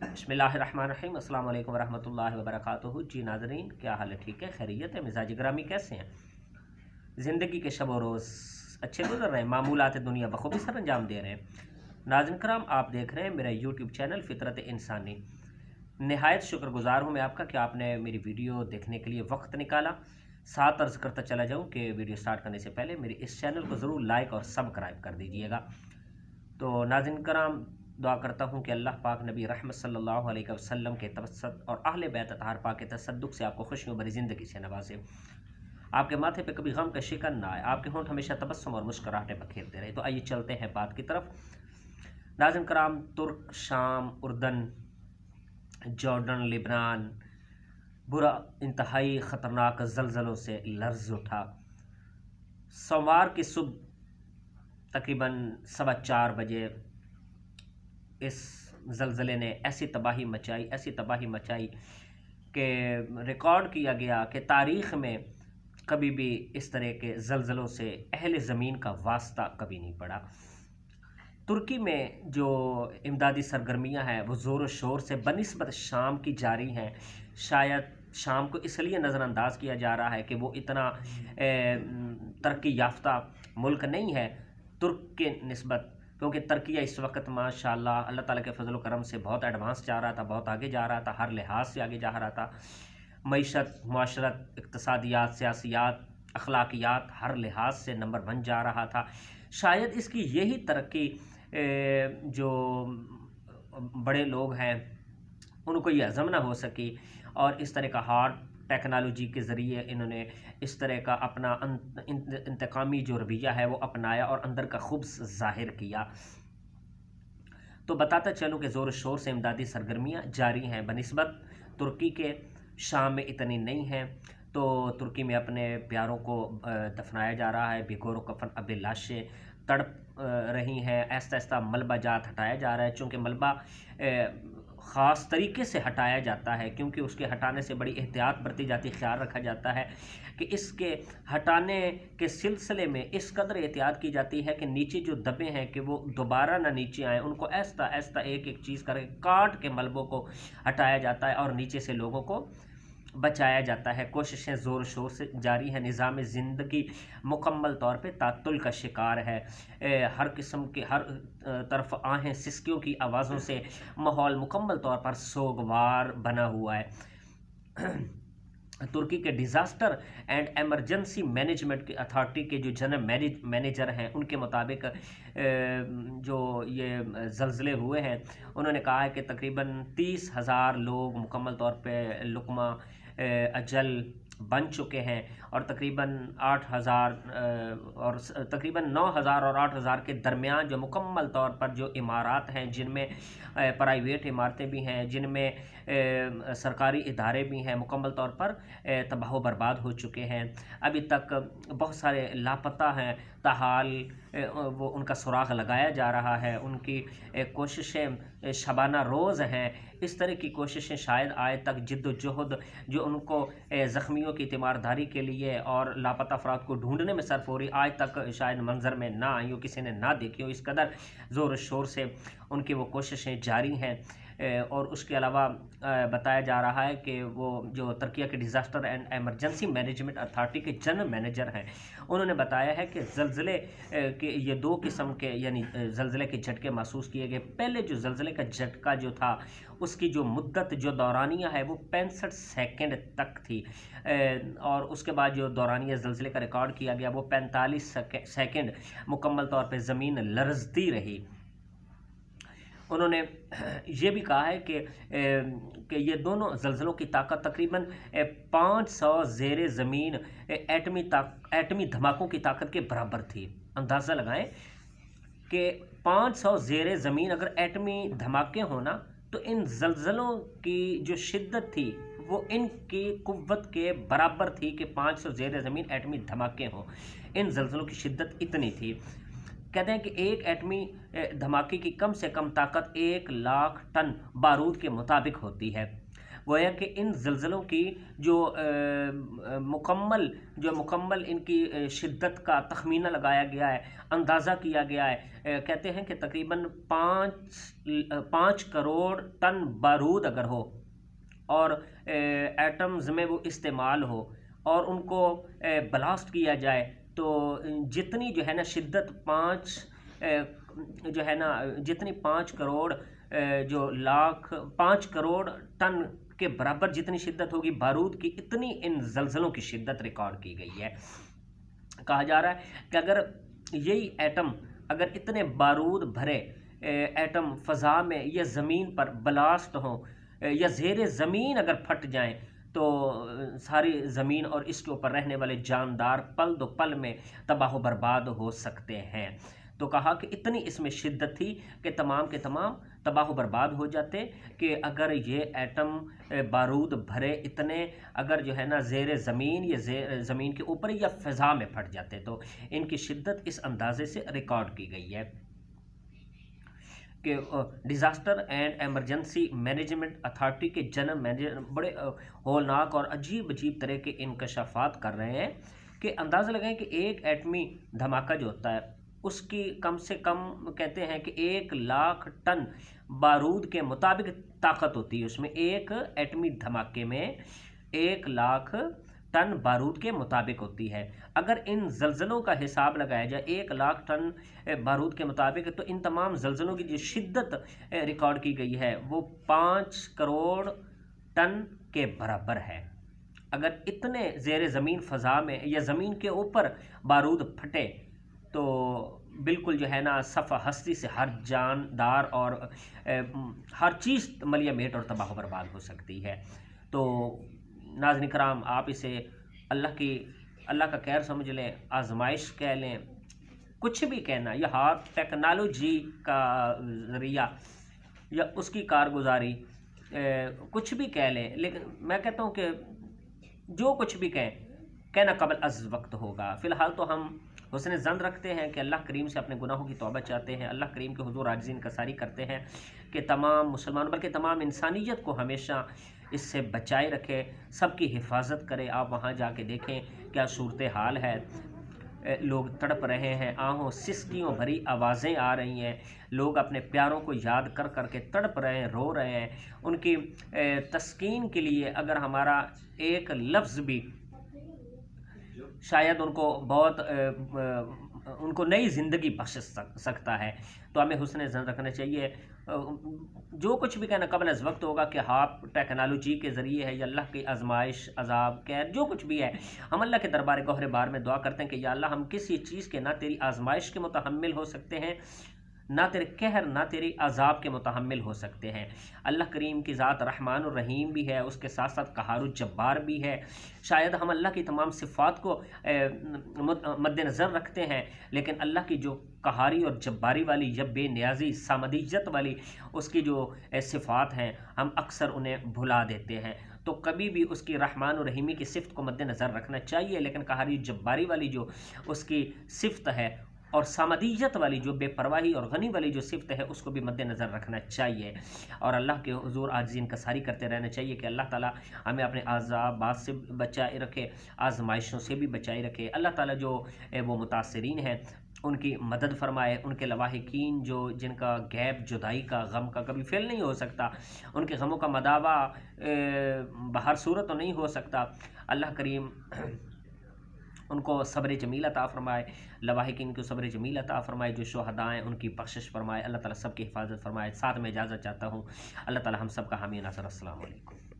بسم اللہ الرحمن الرحیم، السلام علیکم ورحمۃ اللہ وبرکاتہ۔ جی ناظرین، کیا حال ہے؟ ٹھیک ہے، خیریت ہے؟ مزاج گرامی کیسے ہیں؟ زندگی کے شب و روز اچھے گزر رہے ہیں؟ معمولات دنیا بخوبی سر انجام دے رہے ہیں؟ ناظرین کرام، آپ دیکھ رہے ہیں میرا یوٹیوب چینل فطرت انسانی۔ نہایت شکر گزار ہوں میں آپ کا کہ آپ نے میری ویڈیو دیکھنے کے لیے وقت نکالا۔ ساتھ عرض کرتا چلا جاؤں کہ ویڈیو سٹارٹ کرنے سے پہلے میری اس چینل کو ضرور لائک اور سبسکرائب کر دیجئے گا۔ تو ناظرین کرام، دعا کرتا ہوں کہ اللہ پاک نبی رحمت صلی اللہ علیہ وسلم کے توسط اور اہل بیت اطہار پاک کے تصدق سے آپ کو خوشیوں بھری زندگی سے نوازے، آپ کے ماتھے پہ کبھی غم کا شکن نہ آئے، آپ کے ہونٹ ہمیشہ تبسم اور مسکراہٹیں بکھیرتے رہے۔ تو آئیے چلتے ہیں بات کی طرف۔ ناظرین کرام، ترک، شام، اردن، جارڈن، لبنان برا انتہائی خطرناک زلزلوں سے لرز اٹھا۔ سوموار کی صبح تقریباً 4:15 بجے اس زلزلے نے ایسی تباہی مچائی کہ ریکارڈ کیا گیا کہ تاریخ میں کبھی بھی اس طرح کے زلزلوں سے اہل زمین کا واسطہ کبھی نہیں پڑا۔ ترکی میں جو امدادی سرگرمیاں ہیں وہ زور و شور سے بنسبت شام کی جاری ہیں۔ شاید شام کو اس لیے نظر انداز کیا جا رہا ہے کہ وہ اتنا ترقی یافتہ ملک نہیں ہے ترک کے نسبت، کیونکہ ترکیہ اس وقت ماشاءاللہ اللہ تعالیٰ کے فضل و کرم سے بہت ایڈوانس جا رہا تھا، بہت آگے جا رہا تھا، ہر لحاظ سے آگے جا رہا تھا۔ معیشت، معاشرت، اقتصادیات، سیاسیات، اخلاقیات، ہر لحاظ سے نمبر 1 جا رہا تھا۔ شاید اس کی یہی ترقی جو بڑے لوگ ہیں ان کو یہ ہضم نہ ہو سکی، اور اس طرح کا ہارڈ ٹیکنالوجی کے ذریعے انہوں نے اس طرح کا اپنا انتقامی جو رویہ ہے وہ اپنایا اور اندر کا خبث ظاہر کیا۔ تو بتاتا چلوں کہ زور و شور سے امدادی سرگرمیاں جاری ہیں بنسبت ترکی کے، شام میں اتنی نہیں ہیں۔ تو ترکی میں اپنے پیاروں کو دفنایا جا رہا ہے، بھگور و کفن اب لاشیں تڑپ رہی ہیں، آہستہ آہستہ ملبہ جات ہٹایا جا رہا ہے۔ چونکہ ملبہ خاص طریقے سے ہٹایا جاتا ہے، کیونکہ اس کے ہٹانے سے بڑی احتیاط برتی جاتی، خیال رکھا جاتا ہے کہ اس کے ہٹانے کے سلسلے میں اس قدر احتیاط کی جاتی ہے کہ نیچے جو دبے ہیں کہ وہ دوبارہ نہ نیچے آئیں، ان کو آہستہ آہستہ ایک ایک چیز کر کے کاٹ کے ملبوں کو ہٹایا جاتا ہے اور نیچے سے لوگوں کو بچایا جاتا ہے۔ کوششیں زور و شور سے جاری ہیں، نظام زندگی مکمل طور پہ تعطل کا شکار ہے۔ ہر قسم کے ہر طرف آہیں سسکیوں کی آوازوں سے ماحول مکمل طور پر سوگوار بنا ہوا ہے۔ ترکی کے ڈیزاسٹر اینڈ ایمرجنسی مینجمنٹ کی اتھارٹی کے جو جنرل مینیجر ہیں ان کے مطابق جو یہ زلزلے ہوئے ہیں، انہوں نے کہا ہے کہ تقریباً 30,000 لوگ مکمل طور پہ لقمہ اجل بن چکے ہیں، اور تقریباً 8,000 اور تقریباً 9,000 اور 8,000 کے درمیان جو مکمل طور پر جو عمارات ہیں، جن میں پرائیویٹ عمارتیں بھی ہیں، جن میں سرکاری ادارے بھی ہیں، مکمل طور پر تباہ و برباد ہو چکے ہیں۔ ابھی تک بہت سارے لاپتہ ہیں، تاحال وہ ان کا سراغ لگایا جا رہا ہے، ان کی کوششیں شبانہ روز ہیں۔ اس طرح کی کوششیں شاید آج تک جد و جہد جو ان کو زخمیوں کی تیمارداری کے لیے اور لاپتہ افراد کو ڈھونڈنے میں صرف ہو رہی، آج تک شاید منظر میں نہ آئی ہو، کسی نے نہ دیکھی ہو۔ اس قدر زور و شور سے ان کی وہ کوششیں جاری ہیں۔ اور اس کے علاوہ بتایا جا رہا ہے کہ وہ جو ترکیہ کے disaster and emergency management authority کے جنرل مینیجر ہیں، انہوں نے بتایا ہے کہ زلزلے کے یہ 2 قسم کے یعنی زلزلے کے جھٹکے محسوس کیے گئے۔ پہلے جو زلزلے کا جھٹکا جو تھا اس کی جو مدت جو دورانیہ ہے وہ 65 سیکنڈ تک تھی، اور اس کے بعد جو دورانیہ زلزلے کا ریکارڈ کیا گیا وہ 45 سیکنڈ مکمل طور پہ زمین لرزتی رہی۔ انہوں نے یہ بھی کہا ہے کہ یہ دونوں زلزلوں کی طاقت تقریباً 500 زیر زمین ایٹمی دھماکوں کی طاقت کے برابر تھی۔ اندازہ لگائیں کہ 500 زیر زمین اگر ایٹمی دھماکے ہونا تو ان زلزلوں کی جو شدت تھی وہ ان کی قوت کے برابر تھی کہ 500 زیر زمین ایٹمی دھماکے ہوں۔ ان زلزلوں کی شدت اتنی تھی۔ کہتے ہیں کہ ایک ایٹمی دھماکے کی کم سے کم طاقت 1 لاکھ ٹن بارود کے مطابق ہوتی ہے۔ گویا کہ ان زلزلوں کی جو مکمل ان کی شدت کا تخمینہ لگایا گیا ہے، اندازہ کیا گیا ہے، کہتے ہیں کہ تقریباً 5 کروڑ ٹن بارود اگر ہو اور ایٹمز میں وہ استعمال ہو اور ان کو بلاسٹ کیا جائے، تو جتنی جو ہے نا شدت 5 کروڑ جو لاکھ 5 کروڑ ٹن کے برابر جتنی شدت ہوگی بارود کی، اتنی ان زلزلوں کی شدت ریکارڈ کی گئی ہے۔ کہا جا رہا ہے کہ اگر یہی ایٹم، اگر اتنے بارود بھرے ایٹم فضا میں یا زمین پر بلاسٹ ہوں یا زیر زمین اگر پھٹ جائیں، تو ساری زمین اور اس کے اوپر رہنے والے جاندار پل دو پل میں تباہ و برباد ہو سکتے ہیں۔ تو کہا کہ اتنی اس میں شدت تھی کہ تمام کے تمام تباہ و برباد ہو جاتے، کہ اگر یہ ایٹم بارود بھرے اتنے اگر جو ہے نا زیر زمین یا زمین کے اوپر یا فضا میں پھٹ جاتے، تو ان کی شدت اس اندازے سے ریکارڈ کی گئی ہے کہ disaster and emergency management authority کے جنرل مینیجر بڑے ہولناک اور عجیب طرح کے انکشافات کر رہے ہیں کہ اندازہ لگائیں کہ ایک ایٹمی دھماکہ جو ہوتا ہے اس کی کم سے کم کہتے ہیں کہ 1,00,000 ٹن بارود کے مطابق طاقت ہوتی ہے، اس میں ایک ایٹمی دھماکے میں 1,00,000 ٹن بارود کے مطابق ہوتی ہے۔ اگر ان زلزلوں کا حساب لگایا جائے 1,00,000 ٹن بارود کے مطابق، تو ان تمام زلزلوں کی جو شدت ریکارڈ کی گئی ہے وہ 5 کروڑ ٹن کے برابر ہے۔ اگر اتنے زیر زمین فضا میں یا زمین کے اوپر بارود پھٹے تو بالکل جو ہے نا صفحہ ہستی سے ہر جاندار اور ہر چیز ملیہ میٹ اور تباہ و برباد ہو سکتی ہے۔ تو ناظرین کرام، آپ اسے اللہ کا کہر سمجھ لیں، آزمائش کہہ لیں، کچھ بھی کہنا، یا ہاتھ ٹیکنالوجی کا ذریعہ یا اس کی کارگزاری، کچھ بھی کہہ لیں، لیکن میں کہتا ہوں کہ جو کچھ بھی کہنا قبل از وقت ہوگا۔ فی الحال تو ہم حسن ظن رکھتے ہیں کہ اللہ کریم سے اپنے گناہوں کی توبہ چاہتے ہیں، اللہ کریم کے حضور عاجزی انکساری کرتے ہیں کہ تمام مسلمان بلکہ تمام انسانیت کو ہمیشہ اس سے بچائے رکھے، سب کی حفاظت کرے۔ آپ وہاں جا کے دیکھیں کیا صورتحال ہے، لوگ تڑپ رہے ہیں، آہوں سسکیوں بھری آوازیں آ رہی ہیں، لوگ اپنے پیاروں کو یاد کر کر کے تڑپ رہے ہیں، رو رہے ہیں۔ ان کی تسکین کے لیے اگر ہمارا ایک لفظ بھی شاید ان کو نئی زندگی بخش سکتا ہے، تو ہمیں حسن ظن رکھنا چاہیے۔ جو کچھ بھی کہنا قبل از وقت ہوگا کہ آپ ٹیکنالوجی کے ذریعے ہے یا اللہ کی آزمائش، عذاب، قید، جو کچھ بھی ہے، ہم اللہ کے دربار گوہر بار میں دعا کرتے ہیں کہ یا اللہ، ہم کسی چیز کے نہ تیری آزمائش کے متحمل ہو سکتے ہیں، نہ تیرے قہر، نہ تیری عذاب کے متحمل ہو سکتے ہیں۔ اللہ کریم کی ذات رحمان الرحیم بھی ہے، اس کے ساتھ ساتھ قہار الجبار بھی ہے۔ شاید ہم اللہ کی تمام صفات کو مد نظر رکھتے ہیں، لیکن اللہ کی جو قہاری اور جباری والی یا بے نیازی سامدیت والی اس کی جو صفات ہیں، ہم اکثر انہیں بھلا دیتے ہیں۔ تو کبھی بھی اس کی رحمان الرحیمی کی صفت کو مد نظر رکھنا چاہیے، لیکن قہاری جباری والی جو اس کی صفت ہے اور سامدیت والی جو بے پرواہی اور غنی والی جو صفت ہے، اس کو بھی مد نظر رکھنا چاہیے، اور اللہ کے حضور عاجزی انکساری کرتے رہنا چاہیے کہ اللہ تعالیٰ ہمیں اپنے عذابات سے بچائے رکھے، آزمائشوں سے بھی بچائے رکھے۔ اللہ تعالیٰ جو وہ متاثرین ہیں ان کی مدد فرمائے، ان کے لواحقین جن کا غیب جدائی کا غم کا کبھی فعل نہیں ہو سکتا، ان کے غموں کا مداوع بہر صورت تو نہیں ہو سکتا، اللہ کریم ان کو صبر جمیل عطا فرمائے، لواحقین کو صبر جمیل عطا فرمائے، جو شہداء ہیں ان کی بخشش فرمائے، اللہ تعالیٰ سب کی حفاظت فرمائے۔ ساتھ میں اجازت چاہتا ہوں، اللہ تعالیٰ ہم سب کا حامی ناصر۔ السلام علیکم۔